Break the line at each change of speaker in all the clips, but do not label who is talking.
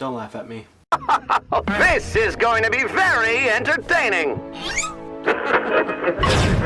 Don't laugh at me.
This is going to be very entertaining.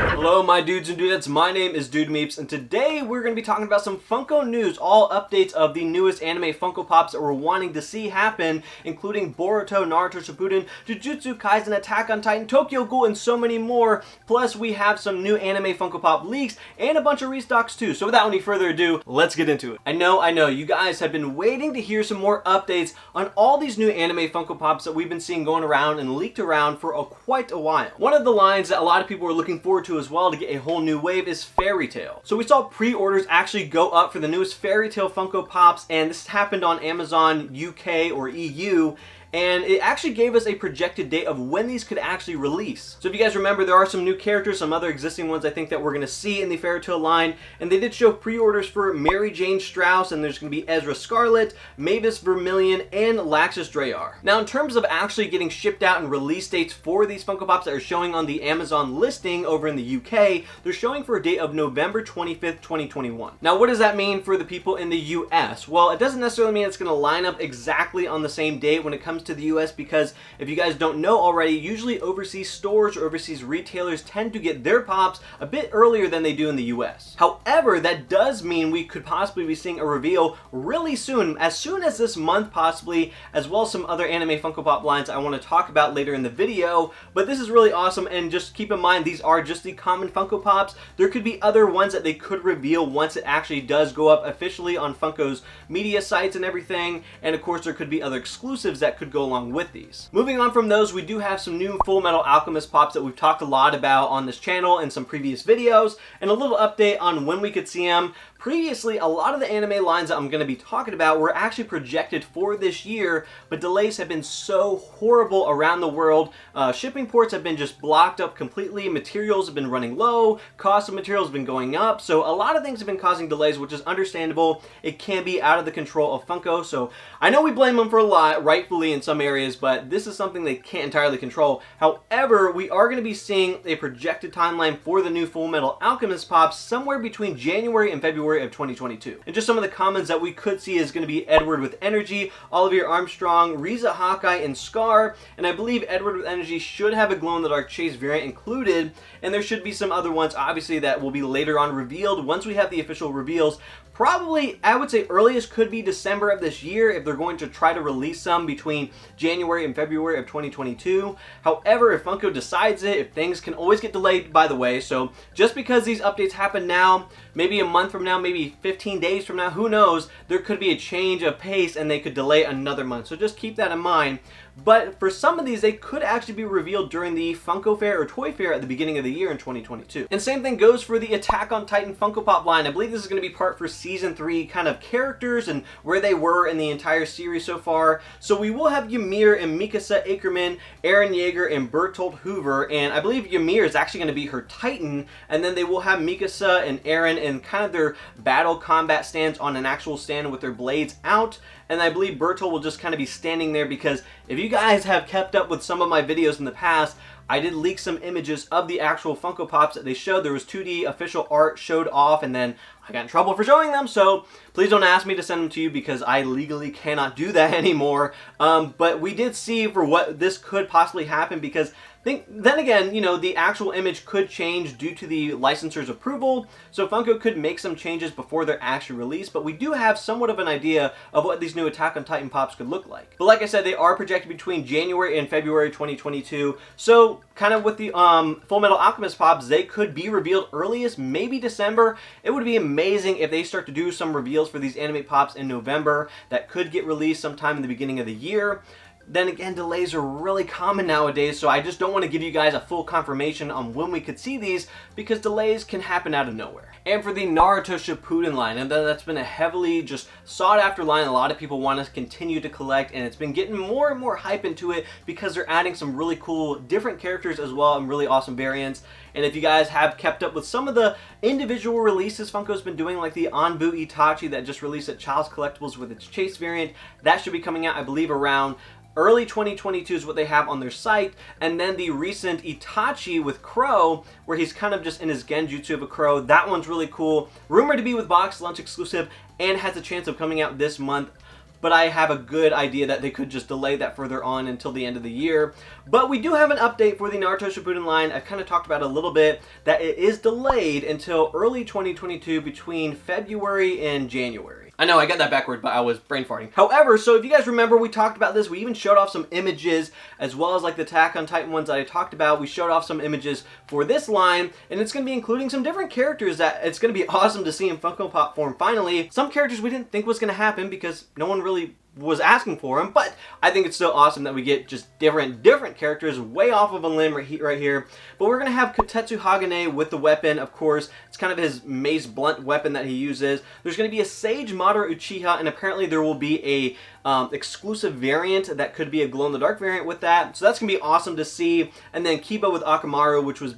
Hello my dudes and dudettes, my name is Dude Meeps, and today we're going to be talking about some Funko news, all updates of the newest anime Funko Pops that we're wanting to see happen, including Boruto, Naruto Shippuden, Jujutsu, Kaisen, Attack on Titan, Tokyo Ghoul, and so many more. Plus we have some new anime Funko Pop leaks and a bunch of restocks too. So without any further ado, let's get into it. I know, you guys have been waiting to hear some more updates on all these new anime Funko Pops that we've been seeing going around and leaked around for quite a while. One of the lines that a lot of people are looking forward to as well to get a whole new wave is Fairy Tail. So we saw pre-orders actually go up for the newest Fairy Tail Funko Pops, and this happened on Amazon UK or EU. And it actually gave us a projected date of when these could actually release. So if you guys remember, there are some new characters, some other existing ones I think that we're going to see in the Fairy Tail line, and they did show pre-orders for Mary Jane Strauss, and there's going to be Ezra Scarlet, Mavis Vermillion, and Laxus Drayar. Now in terms of actually getting shipped out and release dates for these Funko Pops that are showing on the Amazon listing over in the UK, they're showing for a date of November 25th, 2021. Now what does that mean for the people in the US? Well, it doesn't necessarily mean it's going to line up exactly on the same date when it comes to the US, because if you guys don't know already, usually overseas stores or overseas retailers tend to get their pops a bit earlier than they do in the US. However, that does mean we could possibly be seeing a reveal really soon as this month possibly, as well as some other anime Funko Pop lines I want to talk about later in the video. But this is really awesome, and just keep in mind these are just the common Funko Pops. There could be other ones that they could reveal once it actually does go up officially on Funko's media sites and everything, and of course there could be other exclusives that could go along with these. Moving on from those, we do have some new Fullmetal Alchemist Pops that we've talked a lot about on this channel in some previous videos, and a little update on when we could see them. Previously, a lot of the anime lines that I'm going to be talking about were actually projected for this year, but delays have been so horrible around the world. Shipping ports have been just blocked up completely, materials have been running low, cost of materials have been going up, so a lot of things have been causing delays, which is understandable. It can be out of the control of Funko, so I know we blame them for a lot, rightfully in some areas, but this is something they can't entirely control. However, we are going to be seeing a projected timeline for the new Fullmetal Alchemist Pops somewhere between January and February of 2022. And just some of the commons that we could see is going to be Edward with Energy, Olivier Armstrong, Riza Hawkeye, and Scar. And I believe Edward with Energy should have a glow-in-the-dark Chase variant included, and there should be some other ones obviously that will be later on revealed once we have the official reveals. Probably, I would say earliest could be December of this year if they're going to try to release some between January and February of 2022. However, if Funko decides it, if things can always get delayed, by the way, so just because these updates happen now, maybe a month from now, maybe 15 days from now, who knows, there could be a change of pace and they could delay another month. So just keep that in mind. But for some of these, they could actually be revealed during the Funko Fair or Toy Fair at the beginning of the year in 2022. And same thing goes for the Attack on Titan Funko Pop line. I believe this is going to be part for Season 3 kind of characters and where they were in the entire series so far. So we will have Ymir and Mikasa Ackerman, Eren Yeager, and Bertolt Hoover. And I believe Ymir is actually going to be her Titan. And then they will have Mikasa and Eren in kind of their battle combat stands on an actual stand with their blades out. And I believe Bertolt will just kind of be standing there, because if you guys have kept up with some of my videos in the past, I did leak some images of the actual Funko Pops that they showed. There was 2D official art showed off, and then I got in trouble for showing them, so please don't ask me to send them to you because I legally cannot do that anymore. But we did see for what this could possibly happen, because then again, you know, the actual image could change due to the licensor's approval, so Funko could make some changes before they're actually released, but we do have somewhat of an idea of what these new Attack on Titan Pops could look like. But like I said, they are projected between January and February 2022, so kind of with the Fullmetal Alchemist Pops, they could be revealed earliest, maybe December. It would be amazing if they start to do some reveals for these anime Pops in November that could get released sometime in the beginning of the year. Then again, delays are really common nowadays, so I just don't want to give you guys a full confirmation on when we could see these, because delays can happen out of nowhere. And for the Naruto Shippuden line, and that's been a heavily just sought after line, a lot of people want to continue to collect, and it's been getting more and more hype into it because they're adding some really cool different characters as well and really awesome variants. And if you guys have kept up with some of the individual releases Funko's been doing, like the Anbu Itachi that just released at Child's Collectibles with its Chase variant, that should be coming out, I believe, around early 2022 is what they have on their site. And then the recent Itachi with Crow, where he's kind of just in his genjutsu of a crow, that one's really cool. Rumored to be with Box Lunch exclusive and has a chance of coming out this month. but I have a good idea that they could just delay that further on until the end of the year. But we do have an update for the Naruto Shippuden line. I've kind of talked about it a little bit, that it is delayed until early 2022 between February and January. I know I got that backward, but I was brain farting. However, so if you guys remember, we talked about this. We even showed off some images, as well as like the Attack on Titan ones that I talked about. We showed off some images for this line, and it's going to be including some different characters that it's going to be awesome to see in Funko Pop form finally. Some characters we didn't think was going to happen because no one really was asking for them, but I think it's still awesome that we get just different characters way off of a limb right here. But we're going to have Kotetsu Hagane with the weapon, of course. It's kind of his mace blunt weapon that he uses. There's going to be a Sage Madara Uchiha, and apparently there will be a exclusive variant that could be a glow-in-the-dark variant with that. So that's going to be awesome to see. And then Kiba with Akamaru, which was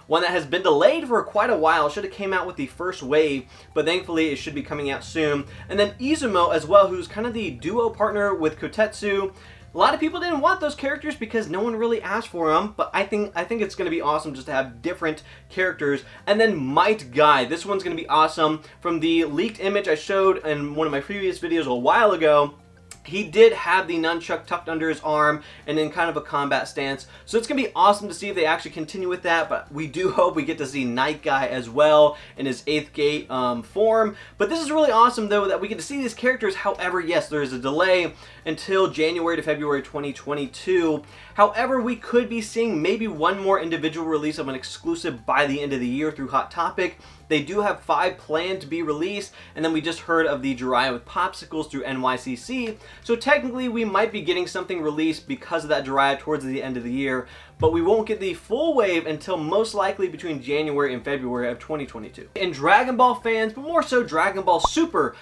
one that has been delayed for quite a while. Should have came out with the first wave, but thankfully it should be coming out soon. And then Izumo as well, who's kind of the duo partner with Kotetsu. A lot of people didn't want those characters because no one really asked for them, but I think it's going to be awesome just to have different characters. And then Might Guy. This one's going to be awesome. From the leaked image I showed in one of my previous videos a while ago, he did have the nunchuck tucked under his arm and in kind of a combat stance. So it's going to be awesome to see if they actually continue with that, but we do hope we get to see Night Guy as well in his 8th gate form. But this is really awesome though that we get to see these characters. However, yes, there is a delay until January to February 2022. However, we could be seeing maybe one more individual release of an exclusive by the end of the year through Hot Topic. They do have 5 planned to be released, and then we just heard of the Jiraiya with Popsicles through NYCC. So technically, we might be getting something released because of that Jiraiya towards the end of the year, but we won't get the full wave until most likely between January and February of 2022. And Dragon Ball fans, but more so Dragon Ball Super,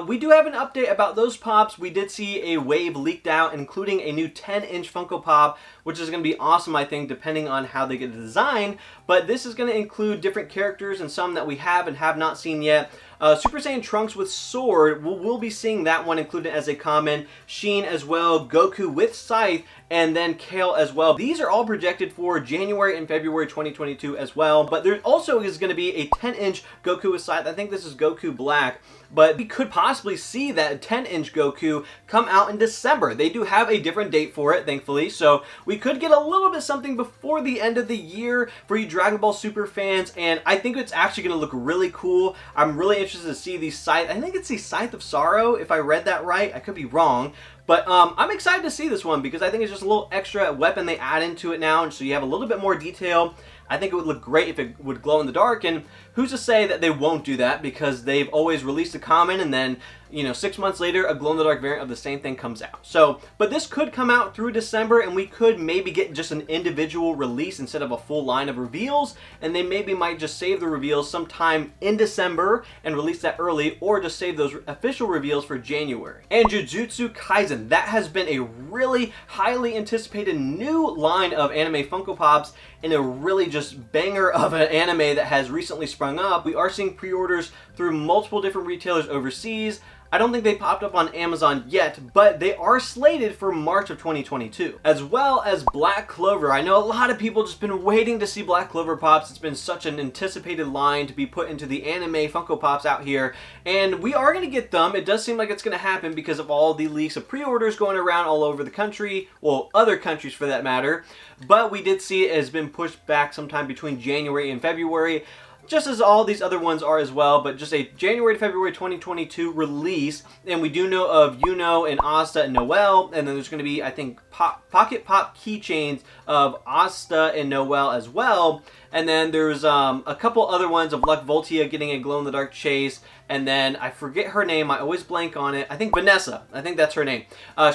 we do have an update about those pops. We did see a wave leaked out, including a new 10-inch Funko Pop, which is going to be awesome, I think, depending on how they get it designed. But this is going to include different characters and some that we have and have not seen yet. Super Saiyan Trunks with Sword, we'll be seeing that one included as a common. Sheen as well, Goku with Scythe, and then Kale as well. These are all projected for January and February 2022 as well. But there also is going to be a 10-inch Goku with Scythe. I think this is Goku Black. But we could possibly see that 10-inch Goku come out in December. They do have a different date for it, thankfully. So we could get a little bit something before the end of the year for you Dragon Ball Super fans. And I think it's actually going to look really cool. I'm really interested to see the Scythe. I think it's the Scythe of Sorrow, if I read that right. I could be wrong. But I'm excited to see this one because I think it's just a little extra weapon they add into it now. And so you have a little bit more detail. I think it would look great if it would glow in the dark, and who's to say that they won't do that, because they've always released a common and then, 6 months later a glow in the dark variant of the same thing comes out. So, but this could come out through December, and we could maybe get just an individual release instead of a full line of reveals, and they maybe might just save the reveals sometime in December and release that early, or just save those official reveals for January. And Jujutsu Kaisen, that has been a really highly anticipated new line of anime Funko Pops, and a really just banger of an anime that has recently sprung up. We are seeing pre-orders through multiple different retailers overseas. I don't think they popped up on Amazon yet, but they are slated for March of 2022. As well as Black Clover. I know a lot of people just been waiting to see Black Clover Pops. It's been such an anticipated line to be put into the anime Funko Pops out here, and we are going to get them. It does seem like it's going to happen because of all the leaks of pre-orders going around all over the country, well, other countries for that matter, but we did see it has been pushed back sometime between January and February, just as all these other ones are as well, but just a January to February 2022 release. And we do know of Yuno and Asta and Noelle, and then there's going to be, I think, Pocket Pop keychains of Asta and Noelle as well. And then there's a couple other ones of Luck Voltia getting a glow-in-the-dark chase. And then I forget her name. I always blank on it. I think Vanessa. I think that's her name.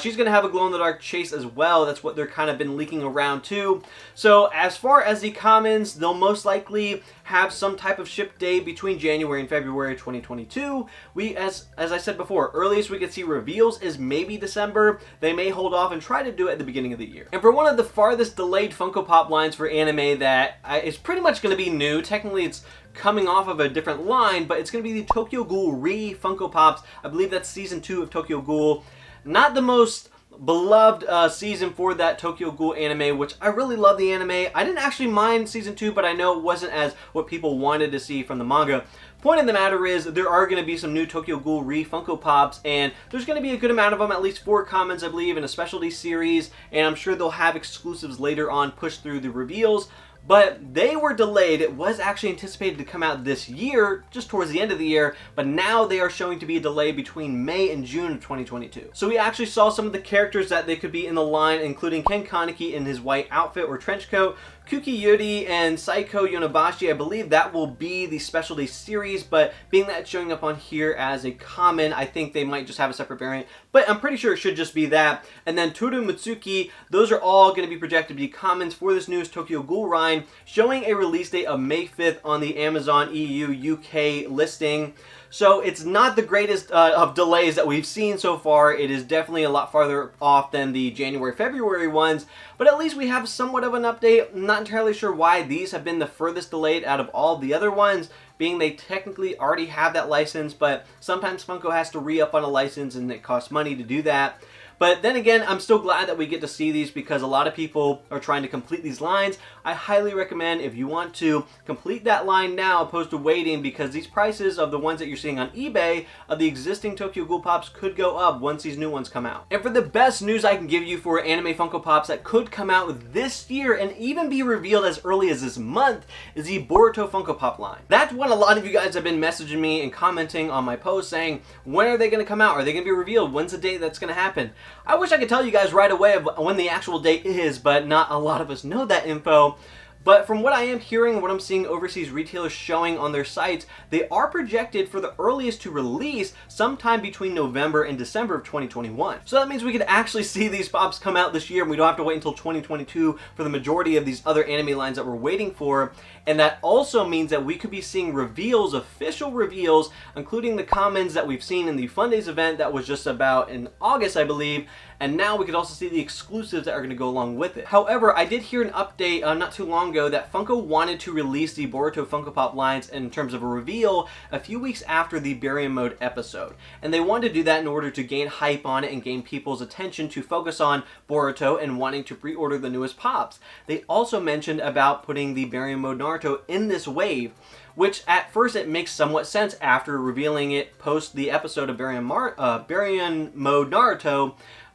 She's going to have a glow-in-the-dark chase as well. That's what they're kind of been leaking around too. So as far as the commons, they'll most likely have some type of ship date between January and February 2022. We, as I said before, earliest we could see reveals is maybe December. They may hold off and try to do it at the beginning of the year. And for one of the farthest delayed Funko Pop lines for anime that is pretty much going to be new, technically it's coming off of a different line, but it's going to be the Tokyo Ghoul Funko Pops. I believe that's season 2 of Tokyo Ghoul. Not the most beloved season for that Tokyo Ghoul anime, which I really love the anime. I didn't actually mind season 2, but I know it wasn't as what people wanted to see from the manga. Point of the matter is, there are going to be some new Tokyo Ghoul Funko Pops, and there's going to be a good amount of them, at least 4 commons, I believe, in a specialty series, and I'm sure they'll have exclusives later on pushed through the reveals. But they were delayed. It was actually anticipated to come out this year, just towards the end of the year, but now they are showing to be a delay between May and June of 2022. So we actually saw some of the characters that they could be in the line, including Ken Kaneki in his white outfit or trench coat, Kuki Yuri and Saiko Yonabashi. I believe that will be the specialty series, but being that it's showing up on here as a common, I think they might just have a separate variant, but I'm pretty sure it should just be that. And then Toru Mitsuki, those are all going to be projected to be commons for this newest Tokyo Ghoul line, showing a release date of May 5th on the Amazon EU UK listing. So it's not the greatest of delays that we've seen so far. It is definitely a lot farther off than the January-February ones, but at least we have somewhat of an update. I'm not entirely sure why these have been the furthest delayed out of all the other ones, being they technically already have that license, but sometimes Funko has to re-up on a license and it costs money to do that. But then again, I'm still glad that we get to see these because a lot of people are trying to complete these lines. I highly recommend, if you want to, complete that line now opposed to waiting, because these prices of the ones that you're seeing on eBay of the existing Tokyo Ghoul Pops could go up once these new ones come out. And for the best news I can give you for Anime Funko Pops that could come out this year and even be revealed as early as this month is the Boruto Funko Pop line. That's what a lot of you guys have been messaging me and commenting on my post saying, when are they going to come out? Are they going to be revealed? When's the date that's going to happen? I wish I could tell you guys right away of when the actual date is, but not a lot of us know that info. But from what I am hearing and what I'm seeing overseas retailers showing on their sites, they are projected for the earliest to release sometime between November and December of 2021. So that means we could actually see these pops come out this year, and we don't have to wait until 2022 for the majority of these other anime lines that we're waiting for. And that also means that we could be seeing reveals, official reveals, including the commons that we've seen in the Fun Days event that was just about in August, I believe. And now we could also see the exclusives that are going to go along with it. However, I did hear an update not too long ago that Funko wanted to release the Boruto Funko Pop lines in terms of a reveal a few weeks after the Barium Mode episode. And they wanted to do that in order to gain hype on it and gain people's attention to focus on Boruto and wanting to pre-order the newest Pops. They also mentioned about putting the Barium Mode Naruto in this wave, which at first it makes somewhat sense after revealing it post the episode of Barium Mode Naruto.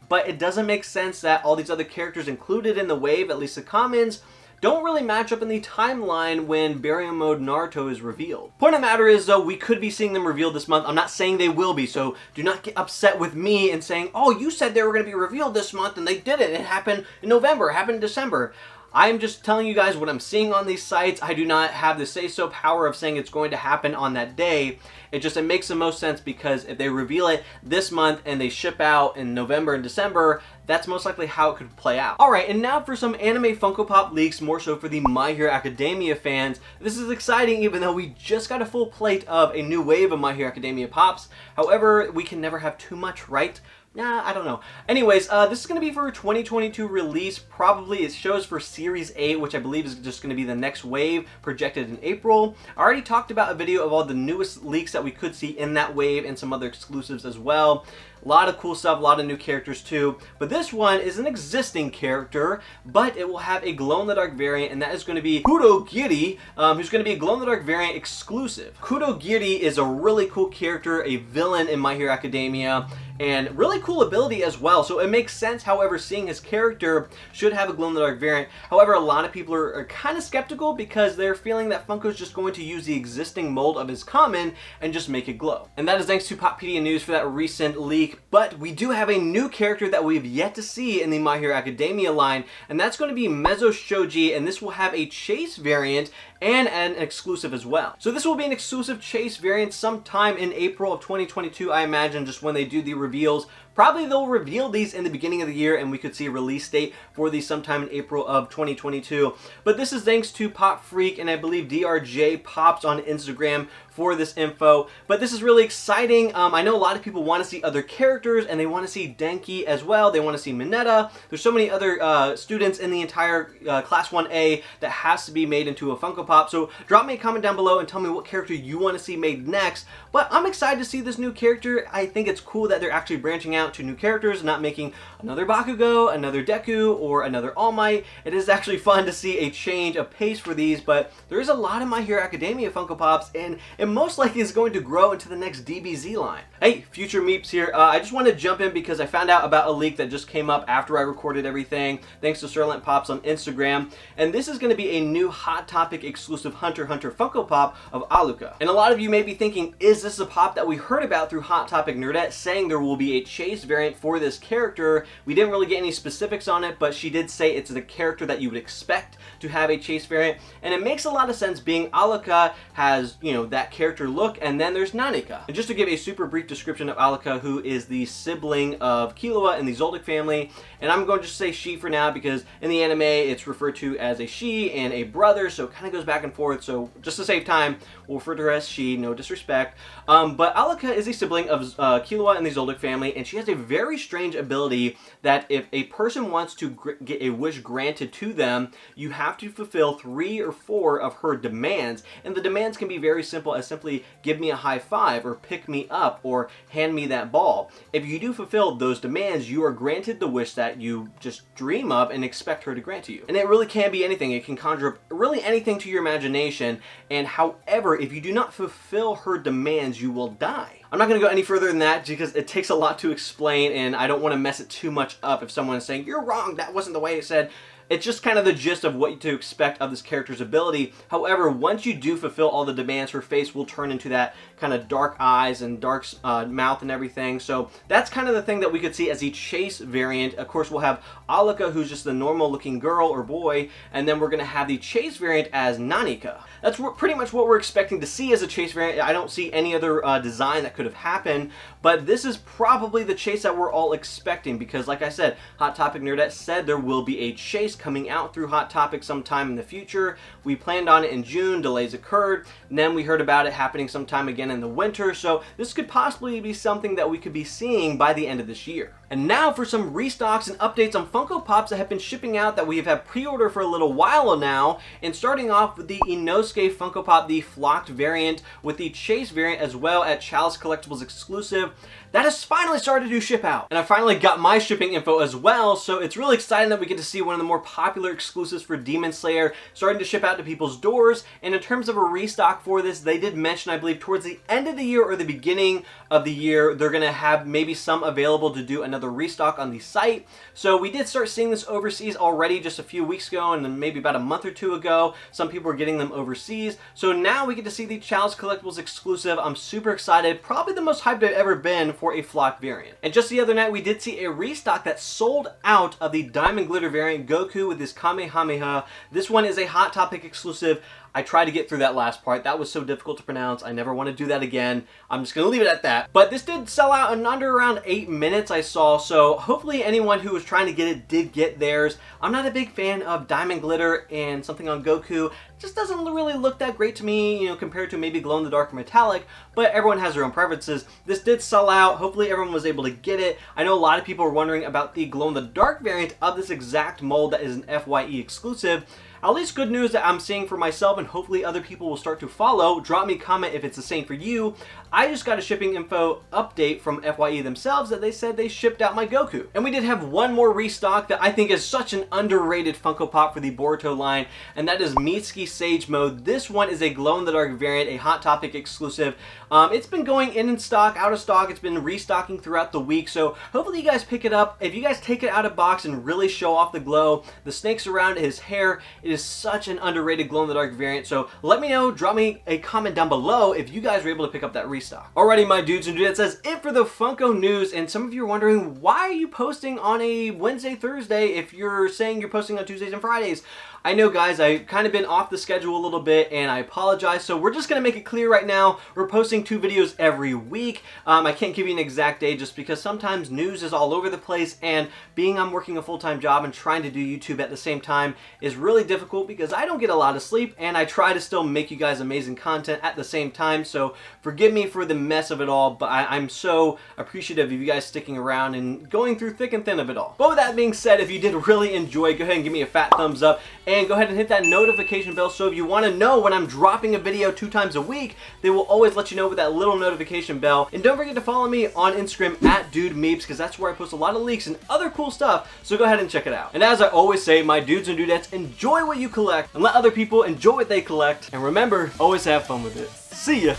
But it doesn't make sense that all these other characters included in the wave, at least the commons, don't really match up in the timeline when Barium Mode Naruto is revealed. Point of the matter is, though, we could be seeing them revealed this month. I'm not saying they will be, so do not get upset with me and saying, oh, you said they were going to be revealed this month and they didn't. It happened in November, it happened in December. I'm just telling you guys what I'm seeing on these sites. I do not have the say-so power of saying it's going to happen on that day. It makes the most sense because if they reveal it this month and they ship out in November and December, that's most likely how it could play out. Alright, and now for some Anime Funko Pop leaks, more so for the My Hero Academia fans. This is exciting even though we just got a full plate of a new wave of My Hero Academia Pops. However, we can never have too much, right? Nah, I don't know. Anyways, this is going to be for a 2022 release. Probably it shows for Series 8, which I believe is just going to be the next wave, projected in April. I already talked about a video of all the newest leaks that we could see in that wave and some other exclusives as well. A lot of cool stuff, a lot of new characters too. But this one is an existing character, but it will have a glow-in-the-dark variant, and that is going to be Kurogiri, who's going to be a glow-in-the-dark variant exclusive. Kurogiri is a really cool character, a villain in My Hero Academia, and really cool ability as well. So it makes sense, however, seeing his character should have a glow-in-the-dark variant. However, a lot of people are kind of skeptical because they're feeling that Funko's just going to use the existing mold of his common and just make it glow. And that is thanks to Poppedia News for that recent leak. But we do have a new character that we've yet to see in the My Hero Academia line, and that's going to be Mezzo Shoji, and this will have a chase variant and an exclusive as well. So this will be an exclusive chase variant sometime in April of 2022, I imagine, just when they do the reveals. Probably they'll reveal these in the beginning of the year and we could see a release date for these sometime in April of 2022. But this is thanks to Pop Freak and I believe DRJ Pops on Instagram for this info. But this is really exciting. I know a lot of people want to see other characters and they want to see Denki as well. They want to see Mineta. There's so many other students in the entire Class 1A that has to be made into a Funko Pop. Pop. So drop me a comment down below and tell me what character you want to see made next. But I'm excited to see this new character. I think it's cool that they're actually branching out to new characters, not making another Bakugo, another Deku, or another All Might. It is actually fun to see a change of pace for these, but there is a lot of My Hero Academia Funko Pops, and it most likely is going to grow into the next DBZ line. Hey, future Meeps here. I just want to jump in because I found out about a leak that just came up after I recorded everything, thanks to Sirlent Pops on Instagram, and this is going to be a new Hot Topic exclusive Hunter x Hunter Funko Pop of Alluka. And a lot of you may be thinking, is this a pop that we heard about through Hot Topic Nerdette saying there will be a chase variant for this character? We didn't really get any specifics on it, but she did say it's the character that you would expect to have a chase variant, and it makes a lot of sense being Alluka has, you know, that character look, and then there's Nanika. And just to give a super brief description of Alluka, who is the sibling of Killua in the Zoldyck family, and I'm going to just say she for now because in the anime it's referred to as a she and a brother, so it kind of goes back and forth, so just to save time, we'll refer to her as she, no disrespect. But Alluka is a sibling of Killua in the Zoldyck family, and she has a very strange ability that if a person wants to get a wish granted to them, you have to fulfill 3 or 4 of her demands, and the demands can be very simple as simply give me a high five, or pick me up, or hand me that ball. If you do fulfill those demands, you are granted the wish that you just dream of and expect her to grant to you. And it really can be anything. It can conjure up really anything to your imagination, and however, if you do not fulfill her demands, you will die. I'm not going to go any further than that because it takes a lot to explain, and I don't want to mess it too much up if someone is saying, you're wrong, that wasn't the way it said. It's just kind of the gist of what to expect of this character's ability. However, once you do fulfill all the demands, her face will turn into that kind of dark eyes and dark mouth and everything. So that's kind of the thing that we could see as a chase variant. Of course, we'll have Alluka, who's just the normal looking girl or boy, and then we're going to have the chase variant as Nanika. That's pretty much what we're expecting to see as a chase variant. I don't see any other design that could have happened, but this is probably the chase that we're all expecting because, like I said, Hot Topic Nerdette said there will be a chase coming out through Hot Topic sometime in the future. We planned on it in June, delays occurred, and then we heard about it happening sometime again in the winter, so this could possibly be something that we could be seeing by the end of this year. And now for some restocks and updates on Funko Pops that have been shipping out that we have had pre-order for a little while now, and starting off with the Inosuke Funko Pop, the flocked variant, with the chase variant as well at Chalice Collectibles exclusive. That has finally started to ship out, and I finally got my shipping info as well, so it's really exciting that we get to see one of the more popular exclusives for Demon Slayer starting to ship out to people's doors. And in terms of a restock for this, they did mention, I believe, towards the end of the year or the beginning of the year, they're going to have maybe some available to do another restock on the site. So we did start seeing this overseas already just a few weeks ago, and then maybe about a month or two ago, some people were getting them overseas. So now we get to see the Chalice Collectibles exclusive. I'm super excited, probably the most hyped I've ever been for a flock variant. And just the other night, we did see a restock that sold out of the Diamond Glitter variant Goku with his Kamehameha. This one is a Hot Topic exclusive. I tried to get through that last part. That was so difficult to pronounce. I never want to do that again. I'm just going to leave it at that. But this did sell out in under around 8 minutes, I saw. So hopefully anyone who was trying to get it did get theirs. I'm not a big fan of Diamond Glitter, and something on Goku just doesn't really look that great to me, you know, compared to maybe glow in the dark or metallic, but everyone has their own preferences. This did sell out. Hopefully everyone was able to get it. I know a lot of people are wondering about the glow in the dark variant of this exact mold that is an FYE exclusive. At least good news that I'm seeing for myself, and hopefully other people will start to follow. Drop me a comment if it's the same for you. I just got a shipping info update from FYE themselves that they said they shipped out my Goku. And we did have one more restock that I think is such an underrated Funko Pop for the Boruto line, and that is Mitsuki Sage Mode. This one is a glow-in-the-dark variant, a Hot Topic exclusive. It's been going in stock, out of stock. It's been restocking throughout the week, so hopefully you guys pick it up. If you guys take it out of box and really show off the glow, the snakes around his hair, it is such an underrated glow-in-the-dark variant. So let me know, drop me a comment down below if you guys were able to pick up that restock. Alrighty, my dudes and dudettes, that's it for the Funko news. And some of you are wondering, why are you posting on a Wednesday, Thursday if you're saying you're posting on Tuesdays and Fridays? I know, guys, I've kind of been off the schedule a little bit, and I apologize. So we're just going to make it clear right now, we're posting 2 videos every week. I can't give you an exact day just because sometimes news is all over the place, and being I'm working a full-time job and trying to do YouTube at the same time is really difficult because I don't get a lot of sleep, and I try to still make you guys amazing content at the same time. So forgive me for the mess of it all, but I'm so appreciative of you guys sticking around and going through thick and thin of it all. But with that being said, if you did really enjoy, go ahead and give me a fat thumbs up and go ahead and hit that notification bell, so if you want to know when I'm dropping a video 2 times a week, they will always let you know with that little notification bell. And don't forget to follow me on Instagram at DudeMeeps, because that's where I post a lot of leaks and other cool stuff, so go ahead and check it out. And as I always say, my dudes and dudettes, enjoy what you collect and let other people enjoy what they collect. And remember, always have fun with it. See ya!